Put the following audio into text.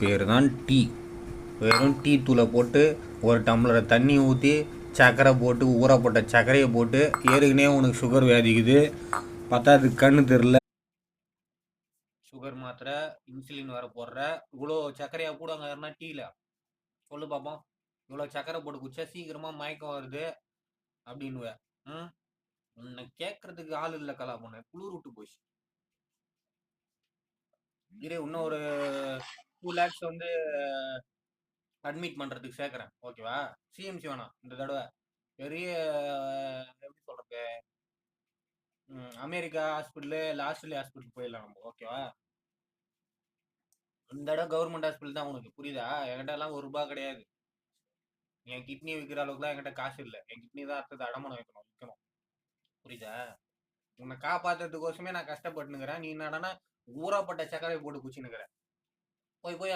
பேர் தான் டீ. வெறும் டீ தூளை போட்டு ஒரு டம்ளரை தண்ணி ஊற்றி சர்க்கரை போட்டு ஊறப்பட்ட சர்க்கரையை போட்டு ஏற்கனவே உனக்கு சுகர் வியாதிக்குது, பத்தாது கண்ணு தெரில, சுகர் மாத்திரை இன்சுலின் வர போடுற, இவ்வளோ சர்க்கரையா கூட அங்கே யாருன்னா டீல சொல்லு பார்ப்போம். இவ்வளோ சர்க்கரை போட்டு குடிச்சா சீக்கிரமா மயக்கம் வருது அப்படின்னுவேன். உன்னை கேட்கறதுக்கு ஆள் இல்லை கலா பொண்ணு, குளிர் விட்டு போச்சு. இது இன்னும் ஒரு 2 lakhs வந்து அட்மிட் பண்றதுக்கு சேர்க்குறேன், ஓகேவா? சிஎம்சி வேணாம் இந்த தடவை, பெரிய எப்படி சொல்றது, அமெரிக்கா ஹாஸ்பிட்டலு லாஸ்ட்லி ஹாஸ்பிட்டல் போயிடலாம் நம்ம, ஓகேவா? இந்த தடவை கவர்மெண்ட் ஹாஸ்பிட்டல் தான் உனக்கு, புரியுதா? என்கிட்ட எல்லாம் ஒரு ரூபாய் கிடையாது. என் கிட்னி விற்கிற அளவுக்குலாம் என்கிட்ட காசு இல்லை. என் கிட்னி தான் அடுத்தது அடமானம் விற்கணும், புரியுதா? உன்னை காப்பாத்துறதுக்கோசமே நான் கஷ்டப்பட்டுனுக்கிறேன். நீ என்னடானா ஊறப்பட்ட சர்க்கரை போட்டு குச்சினுக்கிறேன். போய்